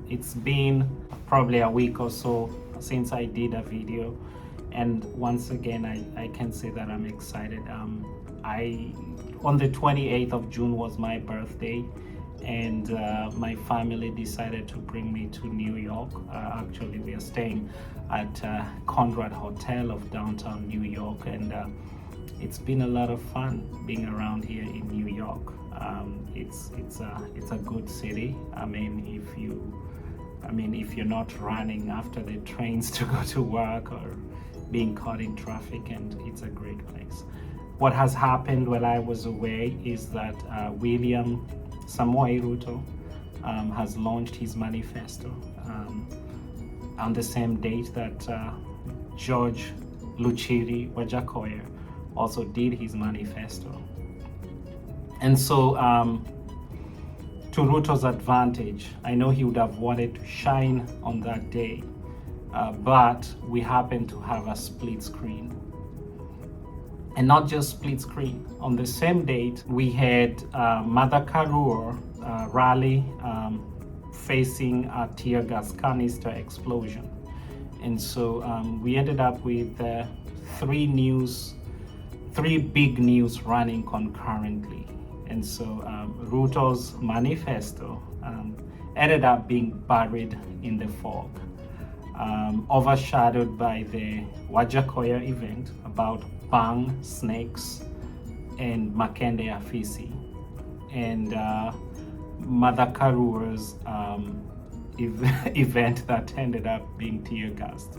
It's been probably a week or so since I did a video, and once again I can say that I'm excited. I on the 28th of June was my birthday, and my family decided to bring me to New York. Actually, we are staying at Conrad Hotel of downtown New York, and it's been a lot of fun being around here in New York. It's a good city. If you're not running after the trains to go to work or being caught in traffic, and it's a great place. What has happened while I was away is that William Ruto has launched his manifesto on the same date that George Wajackoyah also did his manifesto. And so, to Ruto's advantage, I know he would have wanted to shine on that day, but we happen to have a split screen. And not just split screen. On the same date, we had Martha Karua rally facing a tear gas canister explosion. And so we ended up with three big news running concurrently. And so Ruto's manifesto ended up being buried in the fog, overshadowed by the Wajackoyah event about bang, snakes, and Makende Afisi, and Martha Karua's event that ended up being tear gassed.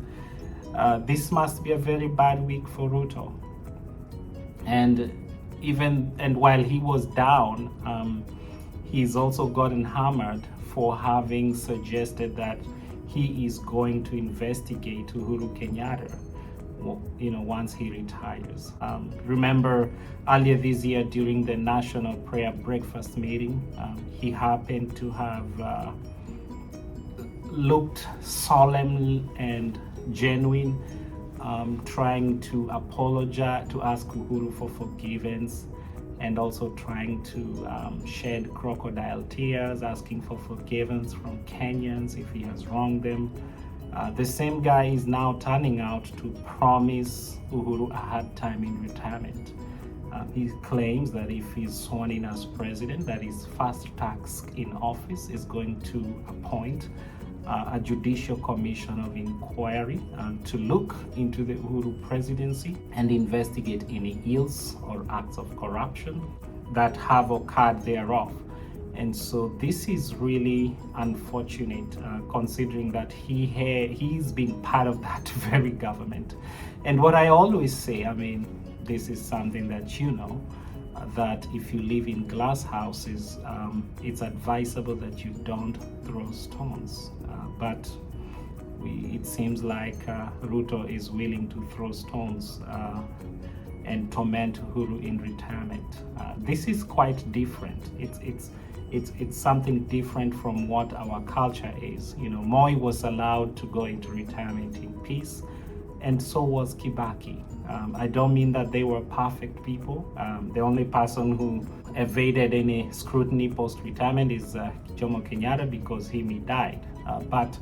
This must be a very bad week for Ruto. And while he was down, he's also gotten hammered for having suggested that he is going to investigate Uhuru Kenyatta, once he retires. Remember earlier this year during the National Prayer Breakfast meeting, he happened to have looked solemn and genuine, trying to apologize, to ask Uhuru for forgiveness, and also trying to shed crocodile tears, asking for forgiveness from Kenyans if he has wronged them. The same guy is now turning out to promise Uhuru a hard time in retirement. He claims that if he's sworn in as president, that his first task in office is going to appoint a judicial commission of inquiry to look into the Uhuru presidency and investigate any ills or acts of corruption that have occurred thereof. And so this is really unfortunate, considering that he's been part of that very government. And what I always say, this is something that that if you live in glass houses, it's advisable that you don't throw stones. But it seems like Ruto is willing to throw stones and torment Uhuru in retirement. This is quite different. It's something different from what our culture is. Moi was allowed to go into retirement in peace, and so was Kibaki. I don't mean that they were perfect people. The only person who evaded any scrutiny post-retirement is Jomo Kenyatta, because he died. But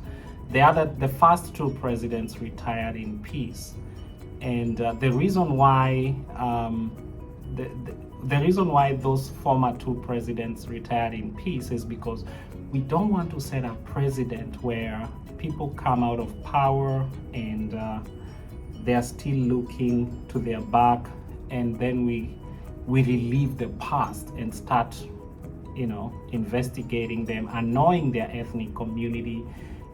the first two presidents retired in peace, and the reason why the reason why those former two presidents retired in peace is because we don't want to set a precedent where people come out of power and they are still looking to their back, and then we relive the past and start investigating them, annoying their ethnic community,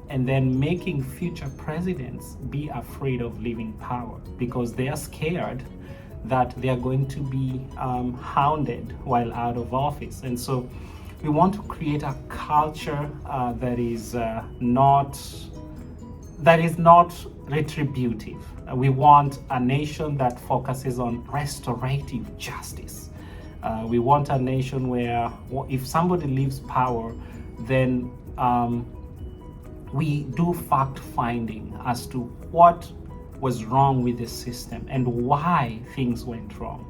and then making future presidents be afraid of leaving power because they are scared that they are going to be hounded while out of office. And so we want to create a culture that is not retributive. We want a nation that focuses on restorative justice. We want a nation where if somebody leaves power, then we do fact finding as to what was wrong with the system and why things went wrong.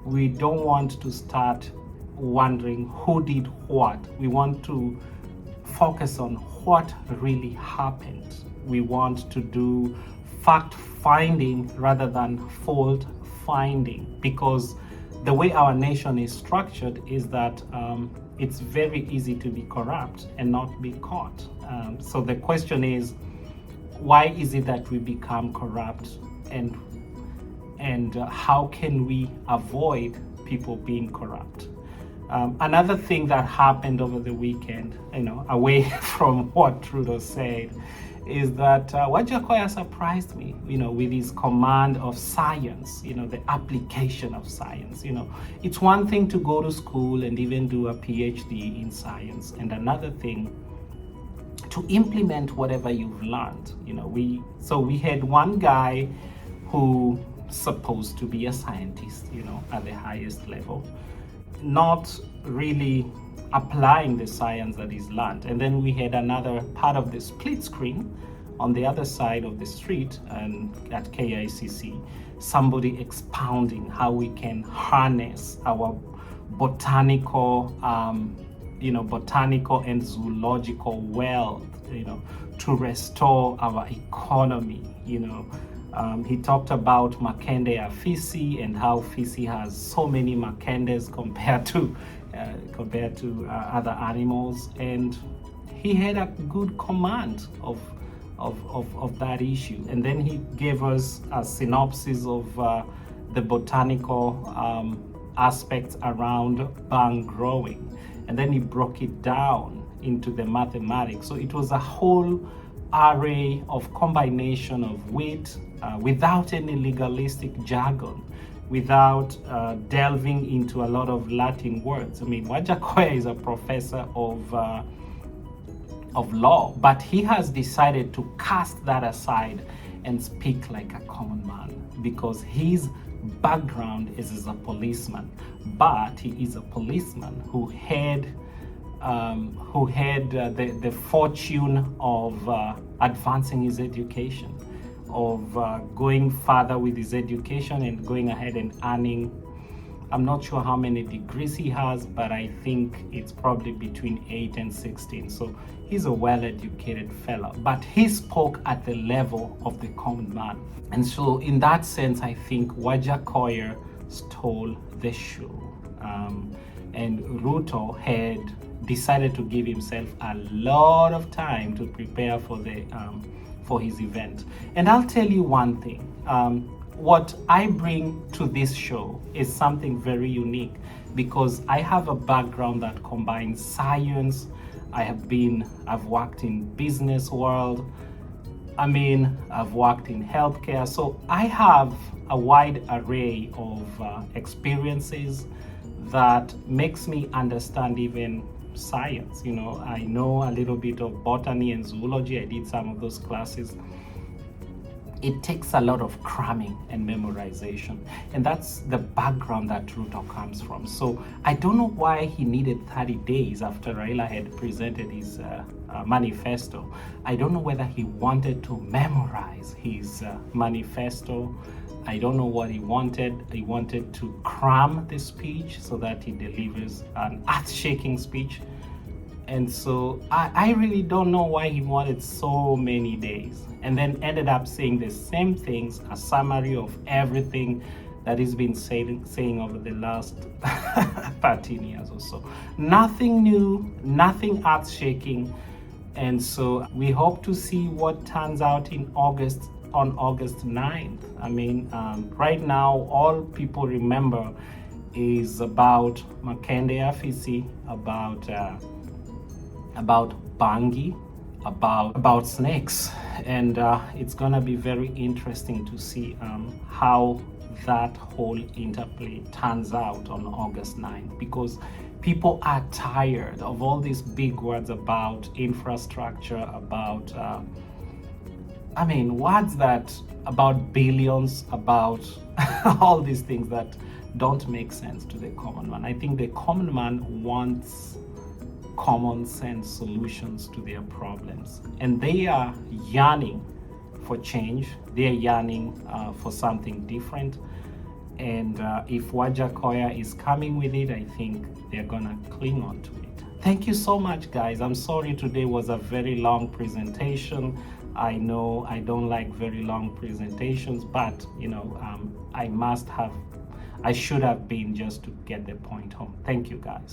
We don't want to start wondering who did what. We want to focus on what really happened. We want to do fact finding rather than fault finding, because the way our nation is structured is that it's very easy to be corrupt and not be caught. So the question is, why is it that we become corrupt, and how can we avoid people being corrupt? Another thing that happened over the weekend, away from what Ruto said, is that Wajackoyah surprised me, with his command of science, the application of science. It's one thing to go to school and even do a PhD in science, and another thing to implement whatever you've learned. We had one guy who supposed to be a scientist, at the highest level, not really applying the science that he's learned. And then we had another part of the split screen on the other side of the street and at KICC, somebody expounding how we can harness our botanical and zoological wealth, to restore our economy. He talked about Makende Afisi and how Fisi has so many Makendes compared to other animals, and he had a good command of that issue. And then he gave us a synopsis of the botanical aspects around bang growing, and then he broke it down into the mathematics. So it was a whole array of combination of wit without any legalistic jargon, without delving into a lot of Latin words. Wajackoyah is a professor of law, but he has decided to cast that aside and speak like a common man, because his background is as a policeman, but he is a policeman who had the fortune of advancing his education, of going further with his education and going ahead and earning, I'm not sure how many degrees he has, but I think it's probably between 8 and 16. So he's a well-educated fellow, but he spoke at the level of the common man. And so in that sense, I think Wajackoyah stole the show. And Ruto had decided to give himself a lot of time to prepare for his event. And I'll tell you one thing, what I bring to this show is something very unique, because I have a background that combines science. I've worked in business world. I've worked in healthcare. So I have a wide array of experiences that makes me understand even science. I know a little bit of botany and zoology. I did some of those classes. It takes a lot of cramming and memorization, and that's the background that Ruto comes from. So I don't know why he needed 30 days after Raila had presented his manifesto. I don't know whether he wanted to memorize his manifesto. I don't know what he wanted. He wanted to cram the speech so that he delivers an earth-shaking speech. And so I really don't know why he wanted so many days, and then ended up saying the same things, a summary of everything that he's been saying over the last 13 years or so. Nothing new, nothing earth-shaking. And so we hope to see what turns out on August 9th. Right now, all people remember is about Makende Afisi, about Bangi, about snakes, and it's gonna be very interesting to see how that whole interplay turns out on August 9th, because people are tired of all these big words about infrastructure, about words about billions, about all these things that don't make sense to the common man. I think the common man wants common sense solutions to their problems, and they are yearning for change. They are yearning for something different, and if Wajackoyah is coming with it, I think they're gonna cling on to it. Thank you so much, guys. I'm sorry today was a very long presentation. I know I don't like very long presentations, but I should have been, just to get the point home. Thank you, guys.